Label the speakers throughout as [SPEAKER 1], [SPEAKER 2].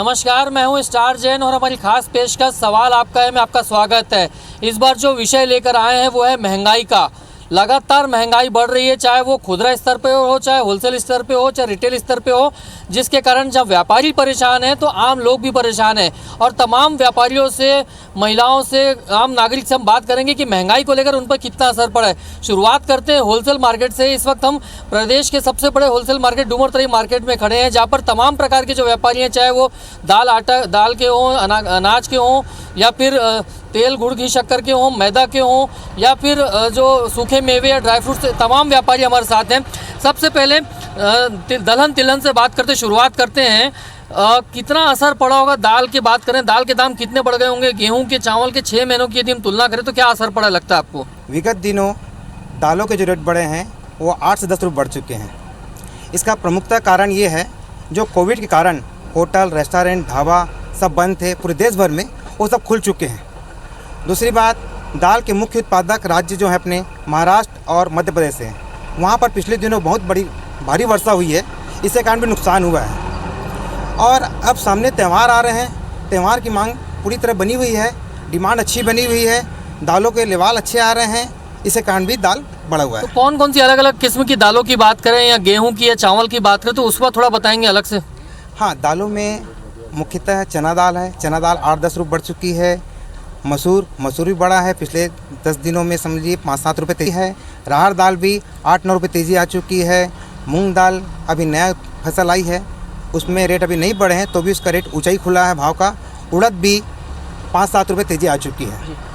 [SPEAKER 1] नमस्कार, मैं हूं स्टार जैन और हमारी खास पेशकश सवाल आपका है, मैं आपका स्वागत है। इस बार जो विषय लेकर आए हैं वो है महंगाई का। लगातार महंगाई बढ़ रही है, चाहे वो खुदरा स्तर पे हो, चाहे होलसेल स्तर पे हो, चाहे रिटेल स्तर पे हो, जिसके कारण जब व्यापारी परेशान हैं तो आम लोग भी परेशान हैं। और तमाम व्यापारियों से, महिलाओं से, आम नागरिक से हम बात करेंगे कि महंगाई को लेकर उन पर कितना असर पड़ा है। शुरुआत करते हैं होलसेल मार्केट से। इस वक्त हम प्रदेश के सबसे बड़े होलसेल मार्केट डूमरतरी मार्केट में खड़े हैं, जहाँ पर तमाम प्रकार के जो व्यापारी हैं, चाहे वो दाल के हों, अनाज के हों, या फिर तेल, गुड़, घी, शक्कर के हों, मैदा के हों, या फिर जो सूखे मेवे या ड्राई फ्रूट्स, तमाम व्यापारी हमारे साथ हैं। सबसे पहले दलहन तिलहन से बात करते शुरुआत करते हैं। कितना असर पड़ा होगा? दाल की बात करें, दाल के दाम कितने बढ़ गए होंगे? गेहूं के, चावल के 6 महीनों की यदि हम तुलना करें तो क्या असर पड़ा लगता है आपको?
[SPEAKER 2] विगत दिनों दालों के जो रेट बढ़े हैं वो 8 से 10 रुपये बढ़ चुके हैं। इसका प्रमुखता कारण ये है, जो कोविड के कारण होटल, रेस्टोरेंट, ढाबा सब बंद थे पूरे देश भर में, वो सब खुल चुके हैं। दूसरी बात, दाल के मुख्य उत्पादक राज्य जो है अपने महाराष्ट्र और मध्य प्रदेश है, वहाँ पर पिछले दिनों बहुत भारी वर्षा हुई है, इसके कारण भी नुकसान हुआ है। और अब सामने त्यौहार आ रहे हैं, त्यौहार की मांग पूरी तरह बनी हुई है, डिमांड अच्छी बनी हुई है, दालों के लेवाल अच्छे आ रहे हैं, इसके कारण भी दाल बढ़ा हुआ है।
[SPEAKER 1] तो कौन कौन सी अलग अलग किस्म की दालों की बात करें, या गेहूँ की या चावल की बात करें, तो उस पर थोड़ा बताएंगे अलग से?
[SPEAKER 2] हाँ, दालों में मुख्यतः चना दाल है। चना दाल 8-10 रुपये बढ़ चुकी है। मसूर भी बढ़ा है, पिछले 10 दिनों में समझिए 5-7 रुपये तेजी है। राहर दाल भी 8-9 रुपये तेज़ी आ चुकी है। मूंग दाल अभी नया फसल आई है, उसमें रेट अभी नहीं बढ़े हैं, तो भी उसका रेट ऊंचा ही खुला है भाव का। उड़द भी 5-7 रुपये तेज़ी आ चुकी है।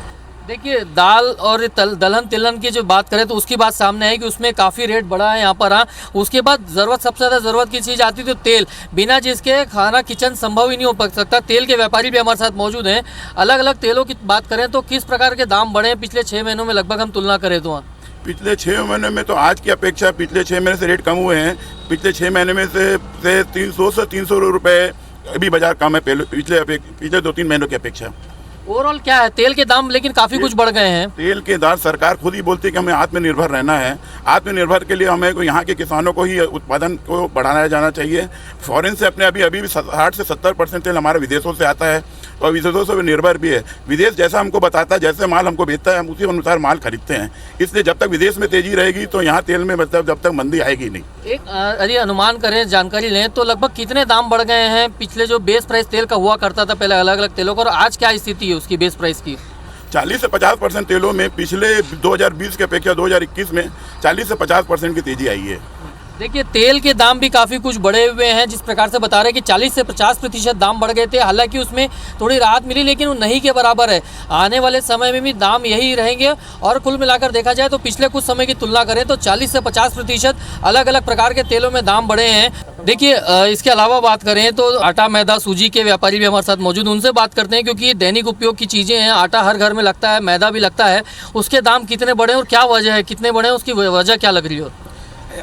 [SPEAKER 1] देखिए, दाल और दलहन तिलहन की जो बात करें तो उसकी बात सामने है कि उसमें काफ़ी रेट बढ़ा है यहाँ पर। हाँ, उसके बाद सबसे ज़्यादा ज़रूरत की चीज़ आती है तो तेल, बिना जिसके खाना किचन संभव ही नहीं हो सकता। तेल के व्यापारी भी हमारे साथ मौजूद हैं। अलग अलग तेलों की बात करें तो किस प्रकार के दाम बढ़े हैं पिछले 6 महीनों में, लगभग हम तुलना करें तो?
[SPEAKER 3] पिछले 6 महीने में तो आज की अपेक्षा पिछले 6 महीने से रेट कम हुए हैं। पिछले 6 महीने में से 300 से 300 रुपये अभी बाजार कम है पिछले 2-3 महीनों की अपेक्षा।
[SPEAKER 1] ओवरऑल क्या है, तेल के दाम लेकिन काफ़ी कुछ बढ़ गए हैं।
[SPEAKER 3] तेल के दाम सरकार खुद ही बोलती है कि हमें आत्मनिर्भर रहना है। आत्मनिर्भर के लिए हमें यहाँ के किसानों को ही उत्पादन को बढ़ाया जाना चाहिए। फॉरेन से अपने अभी भी 60 से 70% तेल हमारे विदेशों से आता है, और विदेशों से निर्भर भी है। विदेश जैसा हमको बताता है, जैसे माल हमको बेचता है, हम उसी अनुसार माल खरीदते हैं। इसलिए जब तक विदेश में तेजी रहेगी तो यहाँ तेल में मतलब जब तक मंदी आएगी नहीं।
[SPEAKER 1] एक यदि अनुमान करें, जानकारी लें तो लगभग कितने दाम बढ़ गए हैं पिछले जो बेस प्राइस तेल का हुआ करता था पहले अलग अलग तेलों का, और आज क्या स्थिति है उसकी बेस प्राइस की?
[SPEAKER 3] 40 से 50% तेलों में पिछले 2020 की अपेक्षा 2021 में 40 से 50% की तेजी आई है।
[SPEAKER 1] देखिए, तेल के दाम भी काफ़ी कुछ बढ़े हुए हैं, जिस प्रकार से बता रहे हैं कि 40 से 50% दाम बढ़ गए थे। हालांकि उसमें थोड़ी राहत मिली, लेकिन वो नहीं के बराबर है। आने वाले समय में भी दाम यही रहेंगे। और कुल मिलाकर देखा जाए तो पिछले कुछ समय की तुलना करें तो 40 से 50% अलग अलग प्रकार के तेलों में दाम बढ़े हैं। देखिए, इसके अलावा बात करें तो आटा, मैदा, सूजी के व्यापारी भी हमारे साथ मौजूद, उनसे बात करते हैं, क्योंकि ये दैनिक उपयोग की चीज़ें हैं। आटा हर घर में लगता है, मैदा भी लगता है। उसके दाम कितने बढ़े और क्या वजह है, कितने बढ़े, उसकी वजह क्या लग रही है?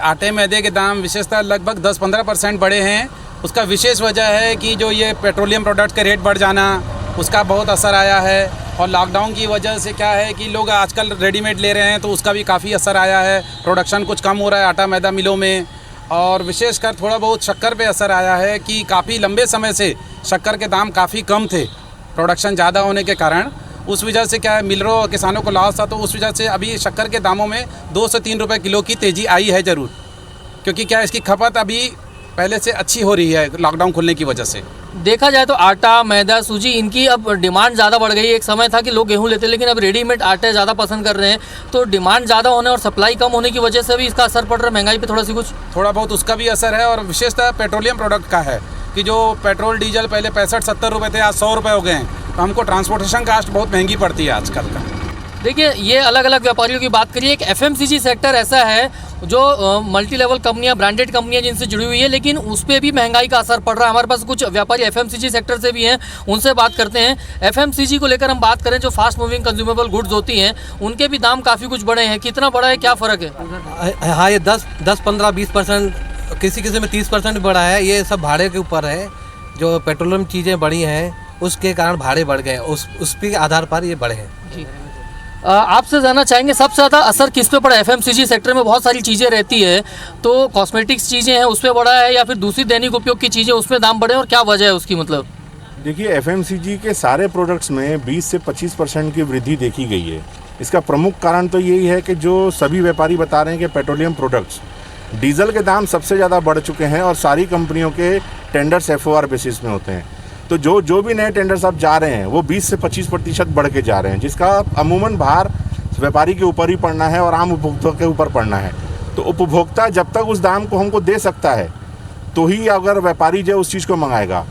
[SPEAKER 4] आटे मैदे के दाम विशेषतः लगभग 10-15% बढ़े हैं। उसका विशेष वजह है कि जो ये पेट्रोलियम प्रोडक्ट के रेट बढ़ जाना, उसका बहुत असर आया है। और लॉकडाउन की वजह से क्या है कि लोग आजकल रेडीमेड ले रहे हैं, तो उसका भी काफ़ी असर आया है। प्रोडक्शन कुछ कम हो रहा है आटा मैदा मिलों में। और विशेषकर थोड़ा बहुत शक्कर पे असर आया है कि काफ़ी लंबे समय से शक्कर के दाम काफ़ी कम थे, प्रोडक्शन ज़्यादा होने के कारण। उस वजह से क्या है, मिलरों और किसानों को लॉस था, तो उस वजह से अभी शक्कर के दामों में 2 से 3 रुपये किलो की तेज़ी आई है ज़रूर, क्योंकि क्या इसकी खपत अभी पहले से अच्छी हो रही है लॉकडाउन खुलने की वजह से।
[SPEAKER 1] देखा जाए तो आटा, मैदा, सूजी, इनकी अब डिमांड ज़्यादा बढ़ गई है। एक समय था कि लोग गेहूं लेते, लेकिन अब रेडीमेड आटे ज़्यादा पसंद कर रहे हैं। तो डिमांड ज़्यादा होने और सप्लाई कम होने की वजह से भी इसका असर पड़ रहा है महंगाई पे थोड़ा बहुत उसका भी असर है। और विशेषतः पेट्रोलियम प्रोडक्ट का है कि जो पेट्रोल डीजल पहले 65-70 रुपये थे, आज 100 रुपये हो गए हैं, तो हमको ट्रांसपोर्टेशन कास्ट बहुत महंगी पड़ती है आजकल का। देखिए, ये अलग अलग व्यापारियों की बात करिए। एक FMCG सेक्टर ऐसा है जो मल्टी लेवल कंपनियां, ब्रांडेड कंपनियां जिनसे जुड़ी हुई है, लेकिन उस पर भी महंगाई का असर पड़ रहा है। हमारे पास कुछ व्यापारी FMCG सेक्टर से भी हैं, उनसे बात करते हैं। FMCG को लेकर हम बात करें, जो फास्ट मूविंग कंज्यूमेबल गुड्स होती हैं, उनके भी दाम काफ़ी कुछ बढ़े हैं। कितना बढ़ा है, क्या फ़र्क है?
[SPEAKER 5] हाँ, ये 10-15-20%, किसी किसी में 30% बढ़ा है। ये सब भाड़े के ऊपर है। जो पेट्रोलियम चीज़ें बढ़ी हैं उसके कारण भाड़े बढ़ गए, उस के आधार पर ये बढ़े हैं।
[SPEAKER 1] आपसे जानना चाहेंगे सबसे ज़्यादा असर किस पे पड़ा है? एफएमसीजी सेक्टर में बहुत सारी चीज़ें रहती है, तो कॉस्मेटिक्स चीज़ें हैं उस पर बढ़ा है या फिर दूसरी दैनिक उपयोग की चीज़ें उसमें दाम बढ़े और क्या वजह है उसकी? मतलब
[SPEAKER 6] देखिए, एफएमसीजी के सारे प्रोडक्ट्स में 20 से 25% की वृद्धि देखी गई है। इसका प्रमुख कारण तो यही है कि जो सभी व्यापारी बता रहे हैं कि पेट्रोलियम प्रोडक्ट्स, डीजल के दाम सबसे ज़्यादा बढ़ चुके हैं और सारी कंपनियों के टेंडर्स एफओआर बेसिस में होते हैं। तो जो भी नए टेंडर्स अब जा रहे हैं वो 20 से 25% बढ़ के जा रहे हैं, जिसका अमूमन भार व्यापारी के ऊपर ही पड़ना है और आम उपभोक्ता के ऊपर पड़ना है। तो उपभोक्ता जब तक उस दाम को हमको दे सकता है तो ही अगर व्यापारी जो उस चीज़ को मंगाएगा।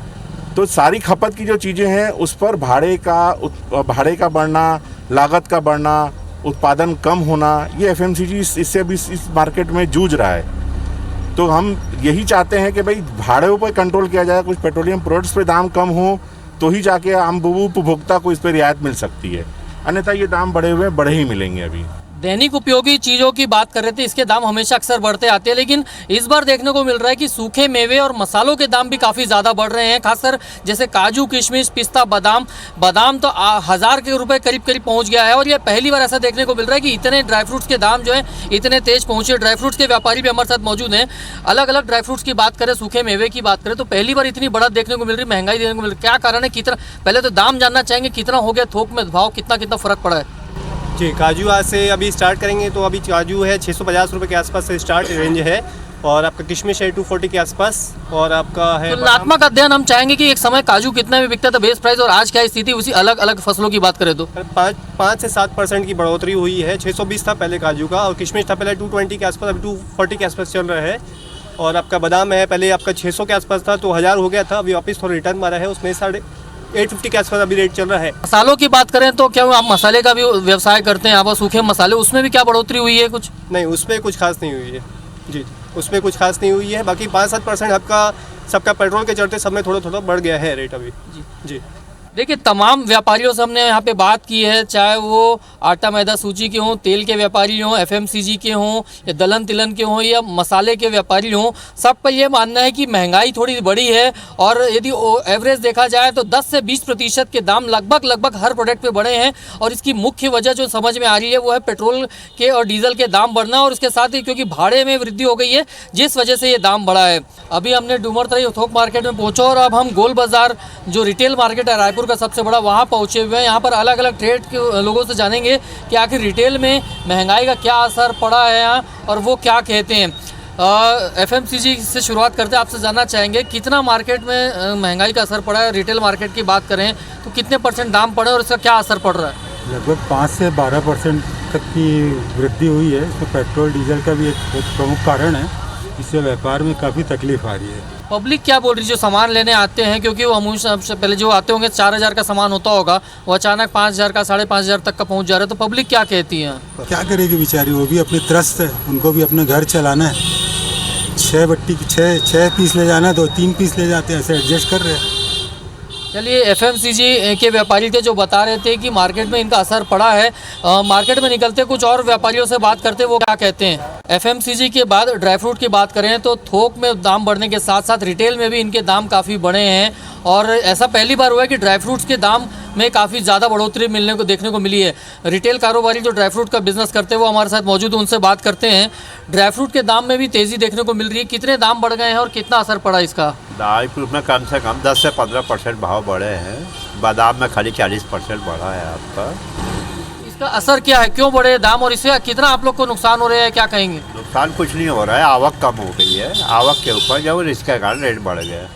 [SPEAKER 6] तो सारी खपत की जो चीज़ें हैं उस पर भाड़े का बढ़ना, लागत का बढ़ना, उत्पादन कम होना, ये एफएमसीजी इससे भी इस मार्केट में जूझ रहा है। तो हम यही चाहते हैं कि भाई भाड़े पर कंट्रोल किया जाए, कुछ पेट्रोलियम प्रोडक्ट्स पे दाम कम हो तो ही जाके आम उपभोक्ता को इस पर रियायत मिल सकती है, अन्यथा ये दाम बढ़े ही मिलेंगे। अभी
[SPEAKER 1] दैनिक उपयोगी चीज़ों की बात कर रहे थे, इसके दाम हमेशा अक्सर बढ़ते आते हैं, लेकिन इस बार देखने को मिल रहा है कि सूखे मेवे और मसालों के दाम भी काफ़ी ज़्यादा बढ़ रहे हैं। खासकर जैसे काजू, किशमिश, पिस्ता, बादाम तो 1000 के रुपए करीब पहुंच गया है। और ये पहली बार ऐसा देखने को मिल रहा है कि इतने ड्राई फ्रूट्स के दाम जो है इतने तेज पहुँचे। ड्राई फ्रूट्स के व्यापारी भी हमारे साथ मौजूद हैं। अलग अलग ड्राई फ्रूट्स की बात करें, सूखे मेवे की बात करें, तो पहली बार इतनी बढ़त देखने को मिल रही, महंगाई देखने को मिल रही। क्या कारण है? कितना, पहले तो दाम जानना चाहेंगे, कितना हो गया थोक में भाव, कितना फ़र्क पड़ा है?
[SPEAKER 7] जी, काजू आज से अभी स्टार्ट करेंगे तो अभी काजू है 650 रुपये के आसपास से स्टार्ट रेंज है, और आपका किशमिश है 240 के आसपास, और आपका है
[SPEAKER 1] तुलनात्मक अध्ययन हम चाहेंगे कि एक समय काजू कितने में बिकता था बेस प्राइस और आज क्या स्थिति, उसी अलग अलग फसलों की बात करें तो
[SPEAKER 7] 5 से 7% की बढ़ोतरी हुई है। 620 था पहले काजू का, और किशमिश था पहले 220 के आसपास, अभी 240 के आसपास चल रहा है। और आपका बादाम है, पहले आपका 600 के आसपास था तो 1000 हो गया था, अभी वापस थोड़ा रिटर्न मारा है, उसमें 850 के आसपास अभी रेट चल रहा है।
[SPEAKER 1] मसालों की बात करें तो क्या आप मसाले का भी व्यवसाय करते हैं? आप सूखे मसाले, उसमें भी क्या बढ़ोतरी हुई है कुछ?
[SPEAKER 7] नहीं, उसमें कुछ खास नहीं हुई है जी, उसमें कुछ खास नहीं हुई है। बाकी 5-7% आपका सबका पेट्रोल के चलते सब में थोड़ा बढ़ गया है रेट अभी जी।
[SPEAKER 1] देखिए, तमाम व्यापारियों से हमने यहाँ पे बात की है, चाहे वो आटा मैदा सूजी के हों, तेल के व्यापारी हों, एफएमसीजी के हों, या दलहन तिलहन के हों, या मसाले के व्यापारी हों, सबका ये मानना है कि महंगाई थोड़ी बड़ी है। और यदि एवरेज देखा जाए तो 10 से 20% के दाम लगभग हर प्रोडक्ट पे बढ़े हैं। और इसकी मुख्य वजह जो समझ में आ रही है वो है पेट्रोल के और डीजल के दाम बढ़ना, और उसके साथ ही क्योंकि भाड़े में वृद्धि हो गई है जिस वजह से ये दाम बढ़ा है। अभी हमने डूमरतरी थोक मार्केट में पहुँचा और अब हम गोल बाज़ार जो रिटेल मार्केट है रायपुर का सबसे बड़ा, वहाँ पहुँचे हुए हैं। यहाँ पर अलग अलग ट्रेड के लोगों से जानेंगे कि आखिर रिटेल में महंगाई का क्या असर पड़ा है यहाँ और वो क्या कहते हैं। एफएमसीजी से शुरुआत करते हैं, आपसे जानना चाहेंगे कितना मार्केट में महंगाई का असर पड़ा है? रिटेल मार्केट की बात करें तो कितने % दाम पड़े और इसका क्या असर पड़ रहा है?
[SPEAKER 8] लगभग 5 से 12% तक की वृद्धि हुई है। इसमें पेट्रोल डीजल का भी एक बहुत प्रमुख कारण है, इससे व्यापार में काफ़ी तकलीफ आ रही है।
[SPEAKER 1] पब्लिक क्या बोल रही है जो सामान लेने आते हैं? क्योंकि वो अमूल सबसे पहले जो आते होंगे 4000 का सामान होता होगा, वो अचानक 5000 का 5500 तक का पहुंच जा रहा है, तो पब्लिक क्या कहती है?
[SPEAKER 8] क्या करेगी बेचारी, वो भी अपनी त्रस्त है, उनको भी अपना घर चलाना है। 6 पीस ले जाना, 2-3 पीस ले जाते हैं, ऐसे एडजस्ट कर रहे हैं।
[SPEAKER 1] चलिए, एफएमसीजी के व्यापारी थे जो बता रहे थे कि मार्केट में इनका असर पड़ा है। मार्केट में निकलते कुछ और व्यापारियों से बात करते, वो क्या कहते हैं। एफएमसीजी के बाद ड्राई फ्रूट की बात करें तो थोक में दाम बढ़ने के साथ साथ रिटेल में भी इनके दाम काफ़ी बढ़े हैं। और ऐसा पहली बार हुआ है कि ड्राई फ्रूट्स के दाम में काफ़ी ज़्यादा बढ़ोतरी देखने को मिली है। रिटेल कारोबारी जो ड्राई फ्रूट का बिजनेस करते हैं वो हमारे साथ मौजूद, उनसे बात करते हैं। ड्राई फ्रूट के दाम में भी तेज़ी देखने को मिल रही है, कितने दाम बढ़ गए हैं और कितना असर पड़ा इसका?
[SPEAKER 9] ड्राई फ्रूट में कम से कम 10 से 15% भाव बढ़े हैं। बादाम में खाली 40% बढ़ा है आपका।
[SPEAKER 1] इसका असर क्या है, क्यों बढ़े दाम और इससे कितना आप लोग को नुकसान हो रहा है, क्या कहेंगे?
[SPEAKER 9] नुकसान कुछ नहीं हो रहा है, आवक कम हो गई है। आवक के ऊपर जब इसके कारण रेट बढ़ गया।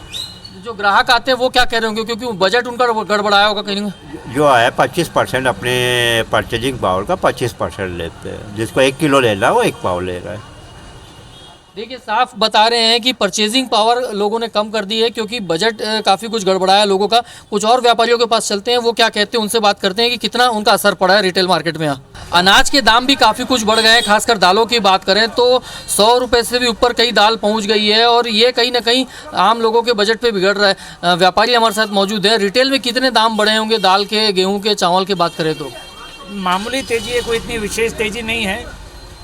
[SPEAKER 1] जो ग्राहक आते हैं वो क्या कह रहे होंगे, क्योंकि बजट उनका गड़बड़ाया होगा कहीं?
[SPEAKER 9] जो है 25% अपने परचेजिंग पावर का 25% लेते हैं। जिसको 1 किलो लेना है वो 1 पाव ले रहा है।
[SPEAKER 1] देखिए, साफ बता रहे हैं कि परचेजिंग पावर लोगों ने कम कर दी है क्योंकि बजट काफ़ी कुछ गड़बड़ाया लोगों का। कुछ और व्यापारियों के पास चलते हैं, वो क्या कहते हैं, उनसे बात करते हैं कि कितना उनका असर पड़ा है रिटेल मार्केट में। अनाज के दाम भी काफ़ी कुछ बढ़ गए हैं, खासकर दालों की बात करें तो 100 रुपये से भी ऊपर कई दाल पहुंच गई है, और ये कहीं ना कहीं आम लोगों के बजट पे बिगड़ रहा है। व्यापारी हमारे साथ मौजूद है। रिटेल में कितने दाम बढ़े होंगे दाल के, गेहूँ के, चावल की बात करें तो?
[SPEAKER 10] मामूली तेज़ी है, कोई इतनी विशेष तेज़ी नहीं है।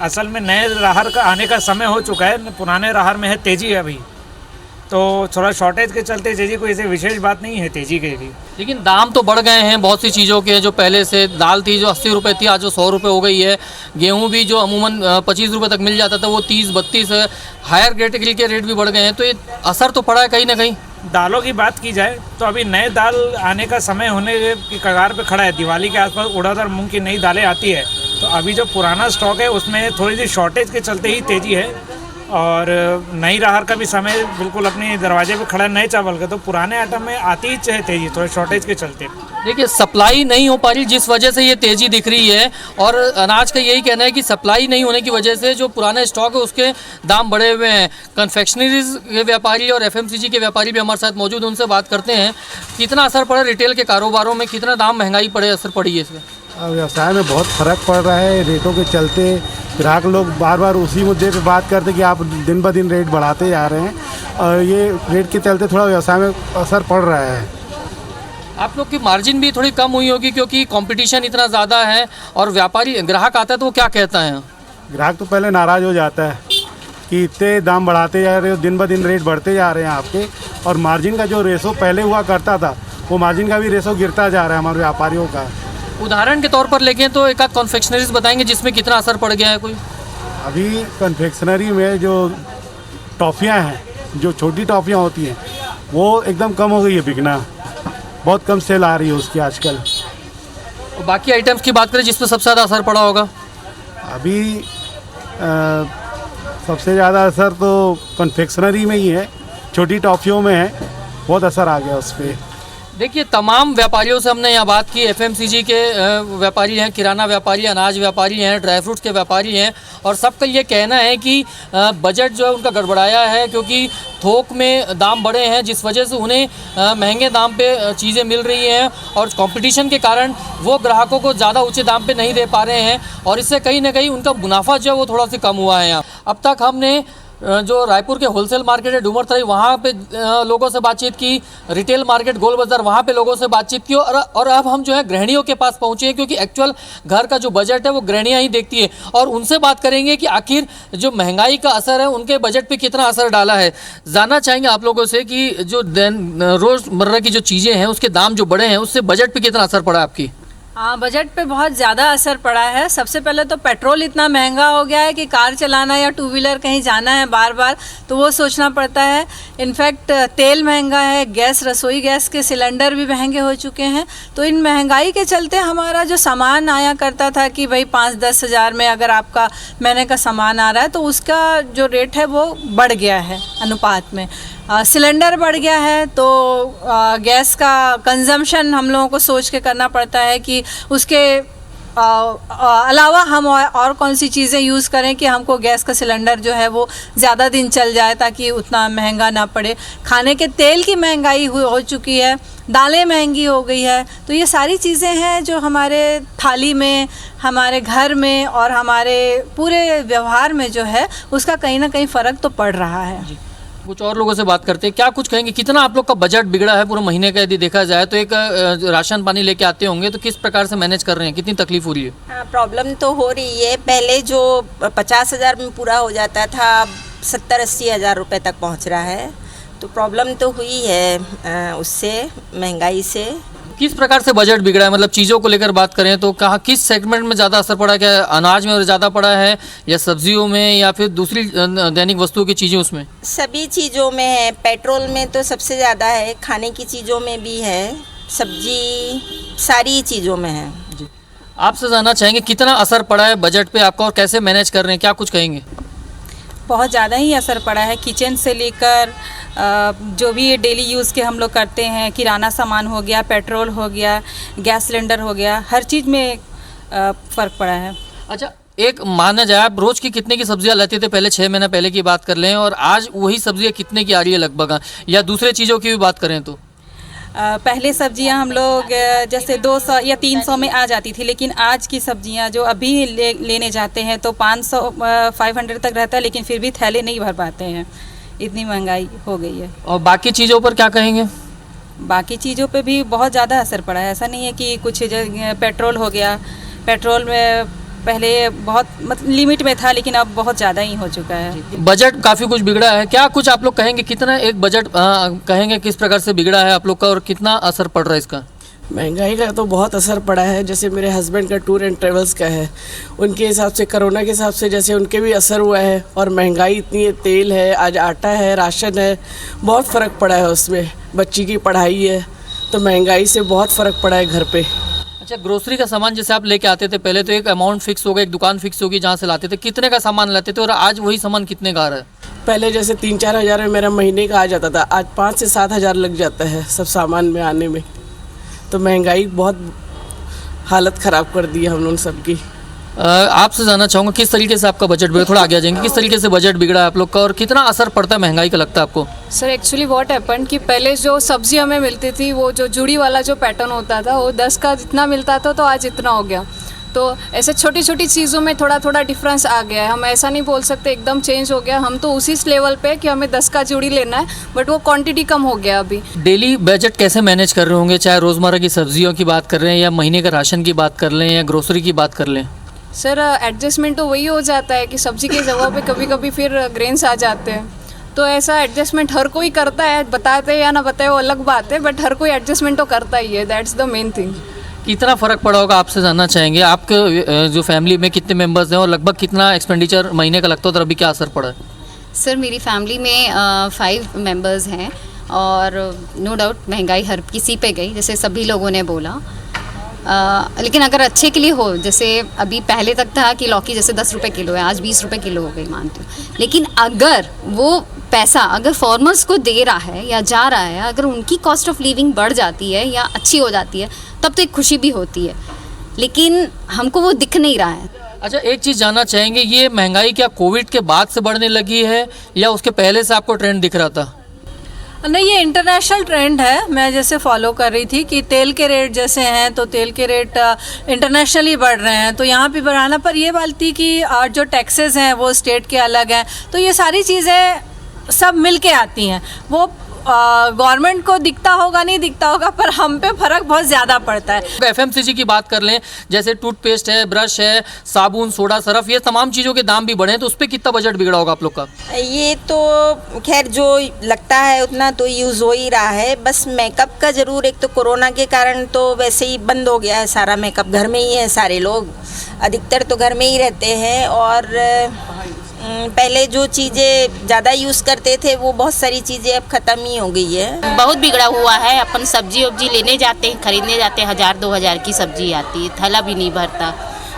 [SPEAKER 10] असल में नए राहर का आने का समय हो चुका है, पुराने राहर में है तेज़ी अभी, तो थोड़ा शॉर्टेज के चलते तेज़ी कोई ऐसे विशेष बात नहीं है तेज़ी के भी।
[SPEAKER 1] लेकिन दाम तो बढ़ गए हैं बहुत सी चीज़ों के। जो पहले से दाल थी जो 80 रुपये थी, आज वो 100 रुपये हो गई है। गेहूं भी जो अमूमन 25 रुपये तक मिल जाता था वो 30-32 है। हायर कैटेगरी के रेट भी बढ़ गए हैं, तो ये असर तो पड़ा है कहीं ना कहीं।
[SPEAKER 10] दालों की बात की जाए तो अभी नए दाल आने का समय होने की कगार पे खड़ा है। दिवाली के आसपास उड़द और मूंग की नई दालें आती है, तो अभी जो पुराना स्टॉक है उसमें थोड़ी सी शॉर्टेज के चलते ही तेज़ी है। और नई राहर का भी समय बिल्कुल अपने दरवाजे पे खड़ा है नए चावल का, तो पुराने आइटम में आती ही है तेज़ी थोड़े शॉर्टेज के चलते।
[SPEAKER 1] देखिए सप्लाई नहीं हो पा रही जिस वजह से ये तेज़ी दिख रही है, और अनाज का यही कहना है कि सप्लाई नहीं होने की वजह से जो पुराना स्टॉक है उसके दाम बढ़े हुए हैं। कन्फेक्शनरीज के व्यापारी और एफएमसीजी के व्यापारी भी हमारे साथ मौजूद, उनसे बात करते हैं कितना असर पड़ा रिटेल के कारोबारों में, कितना दाम महंगाई पड़े असर पड़ी है इसमें।
[SPEAKER 11] व्यवसाय में बहुत फ़र्क पड़ रहा है रेटों के चलते। ग्राहक लोग बार बार उसी मुद्दे पे बात करते हैं कि आप दिन ब दिन रेट बढ़ाते जा रहे हैं, और ये रेट के चलते थोड़ा व्यवसाय में असर पड़ रहा है।
[SPEAKER 1] आप लोग की मार्जिन भी थोड़ी कम हुई होगी क्योंकि कंपटीशन इतना ज़्यादा है, और व्यापारी ग्राहक आता है तो वो क्या कहता है?
[SPEAKER 11] ग्राहक तो पहले नाराज़ हो जाता है कि इतने दाम बढ़ाते जा रहे हो, दिन ब दिन रेट बढ़ते जा रहे हैं आपके, और मार्जिन का जो रेशो पहले हुआ करता था वो मार्जिन का भी रेशो गिरता जा रहा है हमारे व्यापारियों का।
[SPEAKER 1] उदाहरण के तौर पर लेके तो एक आध कन्फेक्शनरीज बताएंगे जिसमें कितना असर पड़ गया है कोई?
[SPEAKER 11] अभी कन्फेक्शनरी में जो टॉफ़ियाँ हैं, जो छोटी टॉफ़ियाँ होती हैं, वो एकदम कम हो गई है बिकना, बहुत कम सेल आ रही है उसकी आजकल।
[SPEAKER 1] और बाकी आइटम्स की बात करें जिस पर सबसे ज़्यादा असर पड़ा होगा?
[SPEAKER 11] अभी सबसे ज़्यादा असर तो कन्फेक्शनरी में ही है, छोटी टॉफ़ियों में है, बहुत असर आ गया उस पर।
[SPEAKER 1] देखिए तमाम व्यापारियों से हमने यहाँ बात की। एफएमसीजी के व्यापारी हैं, किराना व्यापारी, अनाज व्यापारी हैं, ड्राई फ्रूट्स के व्यापारी हैं, और सबका ये कहना है कि बजट जो है उनका गड़बड़ाया है क्योंकि थोक में दाम बढ़े हैं जिस वजह से उन्हें महंगे दाम पे चीज़ें मिल रही हैं, और कंपटीशन के कारण वो ग्राहकों को ज़्यादा ऊंचे दाम पे नहीं दे पा रहे हैं, और इससे कहीं ना कहीं उनका मुनाफा जो है वो थोड़ा सा कम हुआ है। यहाँ अब तक हमने जो रायपुर के होलसेल मार्केट है डूमरथली, वहाँ पे लोगों से बातचीत की, रिटेल मार्केट गोल बाज़ार वहाँ पे लोगों से बातचीत की, और अब हम जो है गृहिणियों के पास पहुँचे हैं क्योंकि एक्चुअल घर का जो बजट है वो गृहिणियाँ ही देखती है, और उनसे बात करेंगे कि आखिर जो महंगाई का असर है उनके बजट पे कितना असर डाला है। जानना चाहेंगे आप लोगों से कि जो रोज़मर्रा की जो चीज़ें हैं उसके दाम जो बढ़े हैं उससे बजट पर कितना असर पड़ा आपकी?
[SPEAKER 12] हाँ, बजट पे बहुत ज़्यादा असर पड़ा है। सबसे पहले तो पेट्रोल इतना महंगा हो गया है कि कार चलाना या टू व्हीलर कहीं जाना है बार बार तो वो सोचना पड़ता है। इनफैक्ट तेल महंगा है, गैस, रसोई गैस के सिलेंडर भी महंगे हो चुके हैं। तो इन महंगाई के चलते हमारा जो सामान आया करता था कि भाई 5-10 हज़ार में अगर आपका महीने का सामान आ रहा है तो उसका जो रेट है वो बढ़ गया है अनुपात में। सिलेंडर बढ़ गया है तो गैस का कंजम्पशन हम लोगों को सोच के करना पड़ता है कि उसके अलावा हम और कौन सी चीज़ें यूज़ करें कि हमको गैस का सिलेंडर जो है वो ज़्यादा दिन चल जाए ताकि उतना महंगा ना पड़े। खाने के तेल की महंगाई हो चुकी है, दालें महंगी हो गई है। तो ये सारी चीज़ें हैं जो हमारे थाली में, हमारे घर में और हमारे पूरे व्यवहार में जो है उसका कहीं ना कहीं फ़र्क तो पड़ रहा है।
[SPEAKER 1] कुछ और लोगों से बात करते हैं, क्या कुछ कहेंगे, कितना आप लोग का बजट बिगड़ा है पूरे महीने का? यदि देखा जाए तो एक राशन पानी लेके आते होंगे तो किस प्रकार से मैनेज कर रहे हैं, कितनी तकलीफ हो रही है?
[SPEAKER 13] हाँ, प्रॉब्लम तो हो रही है। पहले जो 50,000 में पूरा हो जाता था 70-80 हज़ार रुपये तक पहुंच रहा है, तो प्रॉब्लम तो हुई है उससे, महंगाई से।
[SPEAKER 1] किस प्रकार से बजट बिगड़ा है, मतलब चीज़ों को लेकर बात करें तो कहाँ किस सेगमेंट में ज़्यादा असर पड़ा है? क्या अनाज में ज़्यादा पड़ा है या सब्जियों में या फिर दूसरी दैनिक वस्तुओं की चीज़ें उसमें?
[SPEAKER 13] सभी चीज़ों में है। पेट्रोल में तो सबसे ज़्यादा है, खाने की चीज़ों में भी है, सब्जी, सारी चीज़ों में है।
[SPEAKER 1] जी, आपसे जानना चाहेंगे कितना असर पड़ा है बजट पे आपका और कैसे मैनेज कर रहे हैं, क्या कुछ कहेंगे?
[SPEAKER 12] बहुत ज़्यादा ही असर पड़ा है। किचन से लेकर जो भी डेली यूज़ के हम लोग करते हैं, किराना सामान हो गया, पेट्रोल हो गया, गैस सिलेंडर हो गया, हर चीज़ में फ़र्क पड़ा है।
[SPEAKER 1] अच्छा, एक माना जाए आप रोज़ की कितने की सब्जियां लेते थे पहले, 6 महीने पहले की बात कर लें, और आज वही सब्जियां कितने की आ रही है लगभग, या दूसरे चीज़ों की भी बात करें तो?
[SPEAKER 12] पहले सब्जियां हम लोग जैसे 200 या 300 में आ जाती थी, लेकिन आज की सब्जियां जो अभी लेने जाते हैं तो 500-500 तक रहता है, लेकिन फिर भी थैले नहीं भर पाते हैं, इतनी महंगाई हो गई है।
[SPEAKER 1] और बाकी चीज़ों पर क्या कहेंगे?
[SPEAKER 12] बाकी चीज़ों पे भी बहुत ज़्यादा असर पड़ा है। ऐसा नहीं है कि कुछ पेट्रोल हो गया, पेट्रोल में
[SPEAKER 14] पहले बहुत मतलब लिमिट में था, लेकिन अब बहुत ज़्यादा ही हो चुका है।
[SPEAKER 1] बजट काफ़ी कुछ बिगड़ा है, क्या कुछ आप लोग कहेंगे कितना एक बजट कहेंगे किस प्रकार से बिगड़ा है आप लोग का और कितना असर पड़ रहा है इसका?
[SPEAKER 15] महंगाई का तो बहुत असर पड़ा है। जैसे मेरे हस्बैंड का टूर एंड ट्रेवल्स का है, उनके हिसाब से कोरोना के हिसाब से जैसे उनके भी असर हुआ है। और महंगाई इतनी है, तेल है, आज आटा है, राशन है, बहुत फ़र्क पड़ा है उसमें। बच्ची की पढ़ाई है, तो महंगाई से बहुत फ़र्क पड़ा है घर पे।
[SPEAKER 1] अच्छा, ग्रोसरी का सामान जैसे आप लेके आते थे पहले तो एक अमाउंट फिक्स होगा, एक दुकान फिक्स होगी जहाँ से लाते थे, कितने का सामान लाते थे और आज वही सामान कितने का आ रहा है?
[SPEAKER 15] पहले जैसे 3-4 हज़ार में मेरा महीने का आ जाता था, आज 5 से 7 हज़ार लग जाता है सब सामान में आने में। तो महंगाई बहुत हालत ख़राब कर दी है हम लोग सबकी।
[SPEAKER 1] आपसे जानना चाहूँगा किस तरीके से आपका बजट बिगड़ा, थोड़ा आगे आ जाएंगे, किस तरीके से बजट बिगड़ा है आप लोग का और कितना असर पड़ता है महंगाई का लगता है आपको?
[SPEAKER 16] सर एक्चुअली व्हाट हैपन कि पहले जो सब्जी हमें मिलती थी वो जो जुड़ी वाला जो पैटर्न होता था वो 10 का जितना मिलता था तो आज इतना हो गया। तो ऐसे छोटी छोटी चीज़ों में थोड़ा थोड़ा डिफरेंस आ गया है। हम ऐसा नहीं बोल सकते एकदम चेंज हो गया, हम तो उसी लेवल पे कि हमें 10 का जुड़ी लेना है, बट वो क्वांटिटी कम हो गया अभी।
[SPEAKER 1] डेली बजट कैसे मैनेज कर रहे होंगे, चाहे रोज़मर्रा की सब्जियों की बात कर रहे हैं या महीने का राशन की बात कर लें या ग्रोसरी की बात कर लें?
[SPEAKER 16] सर एडजस्टमेंट तो वही हो जाता है कि सब्जी की जगह पे कभी कभी फिर ग्रेन्स आ जाते हैं, तो ऐसा एडजस्टमेंट हर कोई करता है, बताते या ना बताए वो अलग बात है, बट हर कोई एडजस्टमेंट तो करता ही है, दैट्स द मेन थिंग।
[SPEAKER 1] कितना फ़र्क पड़ा होगा आपसे जानना चाहेंगे, आपके जो फैमिली में कितने मेंबर्स हैं और लगभग कितना एक्सपेंडिचर महीने का लगता है और अभी क्या असर पड़ा है?
[SPEAKER 17] सर मेरी फैमिली में 5 मेंबर्स हैं और नो डाउट महंगाई हर किसी पे गई, जैसे सभी लोगों ने बोला। लेकिन अगर अच्छे के लिए हो, जैसे अभी पहले तक था कि लौकी जैसे 10 रुपये किलो है, आज 20 रुपये किलो हो गई मानती हूँ, लेकिन अगर वो पैसा अगर फार्मर्स को दे रहा है या जा रहा है, अगर उनकी कॉस्ट ऑफ लिविंग बढ़ जाती है या अच्छी हो जाती है तब तो एक खुशी भी होती है, लेकिन हमको वो दिख नहीं रहा है।
[SPEAKER 1] अच्छा, एक चीज़ जानना चाहेंगे, ये महंगाई क्या कोविड के बाद से बढ़ने लगी है या उसके पहले से आपको ट्रेंड दिख रहा था?
[SPEAKER 12] नहीं, ये इंटरनेशनल ट्रेंड है। मैं जैसे फॉलो कर रही थी कि तेल के रेट जैसे हैं तो तेल के रेट इंटरनेशनली बढ़ रहे हैं, तो यहाँ भी बढ़ाना, पर ये बात थी कि जो टैक्सेस हैं वो स्टेट के अलग हैं, तो ये सारी चीज़ें सब मिल के आती हैं। वो गवर्नमेंट को दिखता होगा नहीं दिखता होगा, पर हम पे फ़र्क बहुत ज़्यादा पड़ता है।
[SPEAKER 1] FMCG की बात कर लें, जैसे टूथपेस्ट है, ब्रश है, साबुन, सोडा, सरफ, ये तमाम चीज़ों के दाम भी बढ़े हैं, तो उस पर कितना बजट बिगड़ा होगा आप लोग का?
[SPEAKER 13] ये तो खैर जो लगता है उतना तो यूज़ हो ही रहा है, बस मेकअप का ज़रूर, एक तो कोरोना के कारण तो वैसे ही बंद हो गया है सारा मेकअप, घर में ही है सारे लोग, अधिकतर तो घर में ही रहते हैं। और पहले जो चीज़ें ज़्यादा यूज़ करते थे वो बहुत सारी चीज़ें अब ख़त्म ही हो गई है।
[SPEAKER 18] बहुत बिगड़ा हुआ है। अपन सब्जी वब्जी लेने जाते हैं, खरीदने जाते हैं, 1000-2000 की सब्जी आती है, थैला भी नहीं भरता।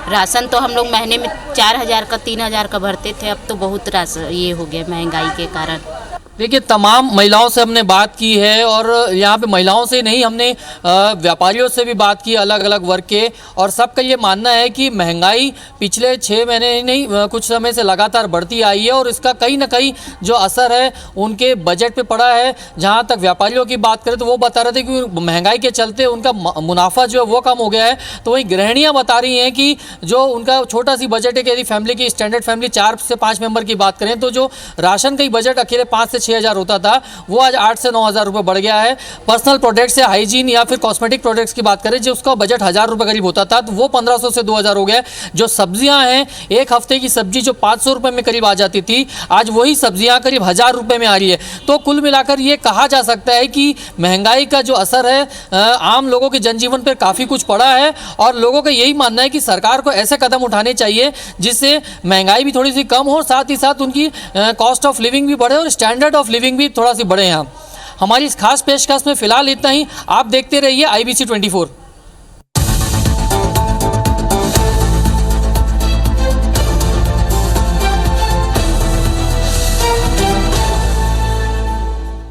[SPEAKER 18] राशन तो हम लोग महीने में 4000 का 3000 का भरते थे, अब तो बहुत राशन ये हो गया महंगाई के कारण।
[SPEAKER 1] देखिए, तमाम महिलाओं से हमने बात की है और यहाँ पे महिलाओं से नहीं, हमने व्यापारियों से भी बात की, अलग अलग वर्ग के, और सबका ये मानना है कि महंगाई पिछले 6 महीने नहीं कुछ समय से लगातार बढ़ती आई है और इसका कहीं ना कहीं जो असर है उनके बजट पे पड़ा है। जहाँ तक व्यापारियों की बात करें तो वो बता रहे थे कि महंगाई के चलते उनका मुनाफा जो है वो कम हो गया है, तो वहीं गृहिणियाँ बता रही हैं कि जो उनका छोटा सी बजट है कि यदि फैमिली की स्टैंडर्ड फैमिली 4 से 5 मेंबर की बात करें तो जो राशन का ही बजट अकेले 5 से 6,000 होता था वो आज 8 से 9,000 रुपये बढ़ गया है। पर्सनल प्रोडक्ट्स या हाइजीन या फिर कॉस्मेटिक प्रोडक्ट्स की बात करें जो उसका बजट 1,000 रुपये करीब होता था तो वो 1500 से 2,000 हो गया। जो सब्जियां हैं, एक हफ्ते की सब्जी जो 500 रुपये में करीब आ जाती थी, आज वही सब्जियां करीब 1,000 रुपये में आ रही है। तो कुल मिलाकर ये कहा जा सकता है कि महंगाई का जो असर है आम लोगों के जनजीवन पर काफ़ी कुछ पड़ा है और लोगों का यही मानना है कि सरकार को ऐसे कदम उठाने चाहिए जिससे महंगाई भी थोड़ी सी कम हो, साथ ही साथ उनकी कॉस्ट ऑफ लिविंग भी बढ़े और स्टैंडर्ड ऑफ लिविंग भी थोड़ा सी बढ़े। यहाँ हमारी इस खास पेशकश में फ़िलहाल इतना ही। आप देखते रहिए IBC 24।